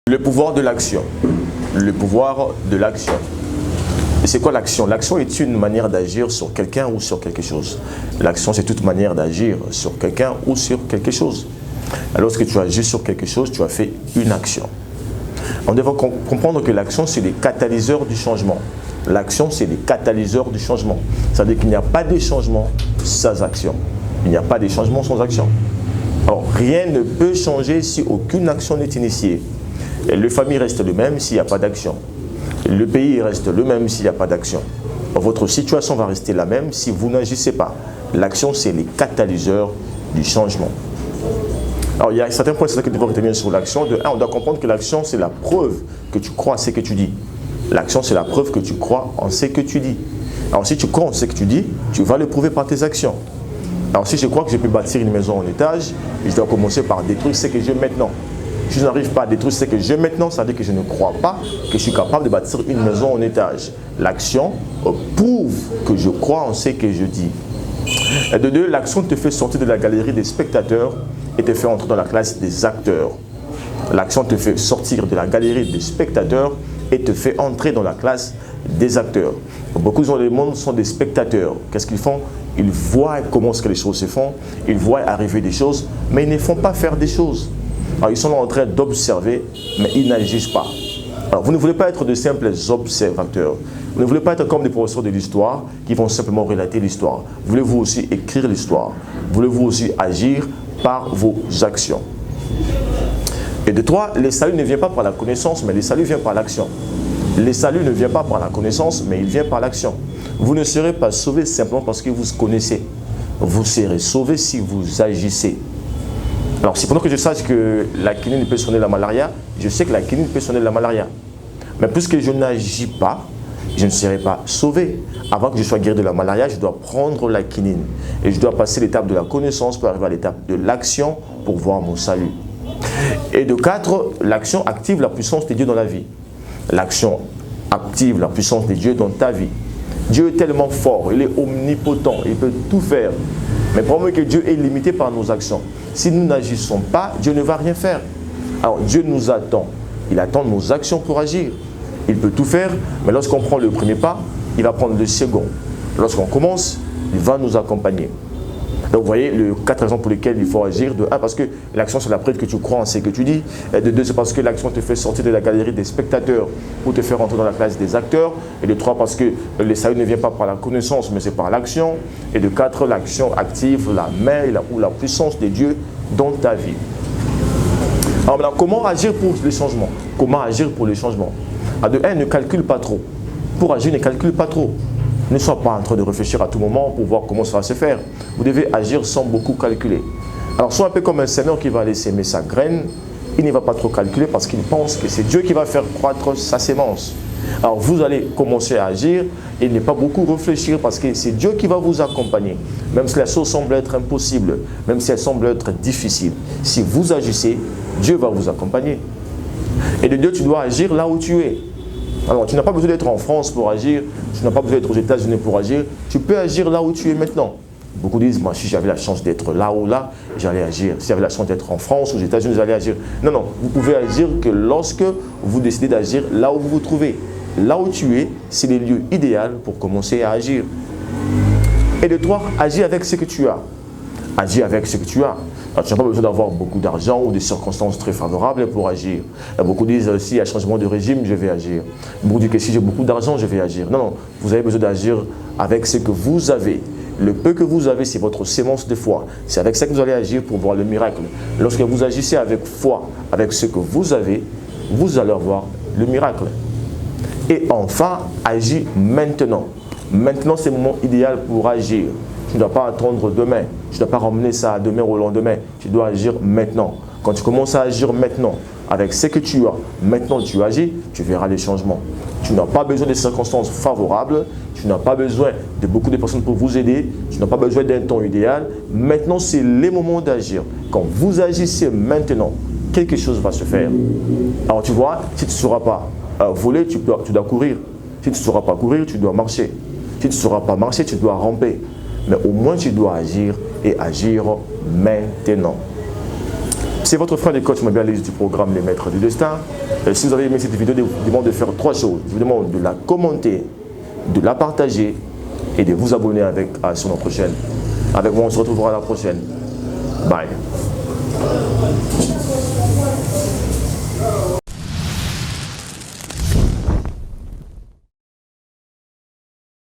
Le pouvoir de l'action. Le pouvoir de l'action. Et c'est quoi l'action? L'action est une manière d'agir sur quelqu'un ou sur quelque chose. L'action, c'est toute manière d'agir sur quelqu'un ou sur quelque chose. Alors, lorsque tu agis sur quelque chose, tu as fait une action. On devrait comprendre que l'action, c'est les catalyseurs du changement. L'action, c'est les catalyseurs du changement. C'est-à-dire qu'il n'y a pas de changement sans action. Il n'y a pas de changement sans action. Alors, rien ne peut changer si aucune action n'est initiée. Et le famille reste le même s'il n'y a pas d'action. Le pays reste le même s'il n'y a pas d'action. Votre situation va rester la même si vous n'agissez pas. L'action, c'est les catalyseurs du changement. Alors, il y a certains points que nous devons retenir sur l'action. De un, on doit comprendre que l'action, c'est la preuve que tu crois en ce que tu dis. L'action, c'est la preuve que tu crois en ce que tu dis. Alors, si tu crois en ce que tu dis, tu vas le prouver par tes actions. Alors, si je crois que je peux bâtir une maison en étage, je dois commencer par détruire ce que j'ai maintenant. Si je n'arrive pas à détruire ce que j'ai maintenant, ça veut dire que je ne crois pas que je suis capable de bâtir une maison en étage. L'action prouve que je crois en ce que je dis. Et de deux, l'action te fait sortir de la galerie des spectateurs et te fait entrer dans la classe des acteurs. L'action te fait sortir de la galerie des spectateurs et te fait entrer dans la classe des acteurs. Beaucoup de gens du monde sont des spectateurs. Qu'est-ce qu'ils font? Ils voient comment les choses se font, ils voient arriver des choses, mais ils ne font pas faire des choses. Alors, ils sont en train d'observer, mais ils n'agissent pas. Alors, vous ne voulez pas être de simples observateurs. Vous ne voulez pas être comme des professeurs de l'histoire qui vont simplement relater l'histoire. Voulez-vous aussi écrire l'histoire? Voulez-vous aussi agir par vos actions? Et de trois, le salut ne vient pas par la connaissance, mais le salut vient par l'action. Le salut ne vient pas par la connaissance, mais il vient par l'action. Vous ne serez pas sauvé simplement parce que vous connaissez. Vous serez sauvé si vous agissez. Alors, c'est pendant que je sache que la quinine peut soigner la malaria, je sais que la quinine peut soigner la malaria. Mais puisque je n'agis pas, je ne serai pas sauvé. Avant que je sois guéri de la malaria, je dois prendre la quinine. Et je dois passer l'étape de la connaissance pour arriver à l'étape de l'action pour voir mon salut. Et de quatre, l'action active la puissance de Dieu dans la vie. L'action active la puissance de Dieu dans ta vie. Dieu est tellement fort, il est omnipotent, il peut tout faire. Mais le problème est que Dieu est limité par nos actions. Si nous n'agissons pas, Dieu ne va rien faire. Alors Dieu nous attend. Il attend nos actions pour agir. Il peut tout faire, mais lorsqu'on prend le premier pas, il va prendre le second. Lorsqu'on commence, il va nous accompagner. Donc vous voyez les quatre raisons pour lesquelles il faut agir. De un, parce que l'action c'est la preuve que tu crois en ce que tu dis. Et de deux, c'est parce que l'action te fait sortir de la galerie des spectateurs pour te faire entrer dans la classe des acteurs. Et de trois, parce que le salut ne vient pas par la connaissance, mais c'est par l'action. Et de quatre, l'action active la main ou la puissance de Dieu dans ta vie. Alors maintenant, comment agir pour le changement? Comment agir pour le changement? De un, ne calcule pas trop. Pour agir, ne calcule pas trop. Ne sois pas en train de réfléchir à tout moment pour voir comment ça va se faire. Vous devez agir sans beaucoup calculer. Alors, sois un peu comme un semeur qui va aller s'aimer sa graine. Il ne va pas trop calculer parce qu'il pense que c'est Dieu qui va faire croître sa sémence. Alors, vous allez commencer à agir et ne pas beaucoup réfléchir parce que c'est Dieu qui va vous accompagner. Même si la chose semble être impossible, même si elle semble être difficile. Si vous agissez, Dieu va vous accompagner. Et de Dieu, tu dois agir là où tu es. Alors, tu n'as pas besoin d'être en France pour agir, tu n'as pas besoin d'être aux États-Unis pour agir, tu peux agir là où tu es maintenant. Beaucoup disent, moi, si j'avais la chance d'être là ou là, j'allais agir. Si j'avais la chance d'être en France ou aux États-Unis, j'allais agir. Non, non, vous pouvez agir que lorsque vous décidez d'agir là où vous vous trouvez. Là où tu es, c'est le lieu idéal pour commencer à agir. Et de toi, agis avec ce que tu as. Agis avec ce que tu as. Alors, tu n'as pas besoin d'avoir beaucoup d'argent ou des circonstances très favorables pour agir. Beaucoup disent, s'il y a changement de régime, je vais agir. Beaucoup disent que si j'ai beaucoup d'argent, je vais agir. Non, non, vous avez besoin d'agir avec ce que vous avez. Le peu que vous avez, c'est votre sémence de foi. C'est avec ça que vous allez agir pour voir le miracle. Lorsque vous agissez avec foi, avec ce que vous avez, vous allez voir le miracle. Et enfin, agis maintenant. Maintenant, c'est le moment idéal pour agir. Tu ne dois pas attendre demain. Tu ne dois pas ramener ça à demain ou au lendemain. Tu dois agir maintenant. Quand tu commences à agir maintenant, avec ce que tu as, maintenant tu agis, tu verras les changements. Tu n'as pas besoin de circonstances favorables. Tu n'as pas besoin de beaucoup de personnes pour vous aider. Tu n'as pas besoin d'un temps idéal. Maintenant, c'est le moment d'agir. Quand vous agissez maintenant, quelque chose va se faire. Alors tu vois, si tu ne sauras pas voler, tu dois courir. Si tu ne sauras pas courir, tu dois marcher. Si tu ne sauras pas marcher, tu dois ramper. Mais au moins tu dois agir et agir maintenant. C'est votre frère de coach Mabia Lise du programme Les Maîtres du Destin. Si vous avez aimé cette vidéo, je vous demande de faire 3 choses. Je vous demande de la commenter, de la partager et de vous abonner sur notre prochaine. Avec moi, on se retrouvera à la prochaine. Bye.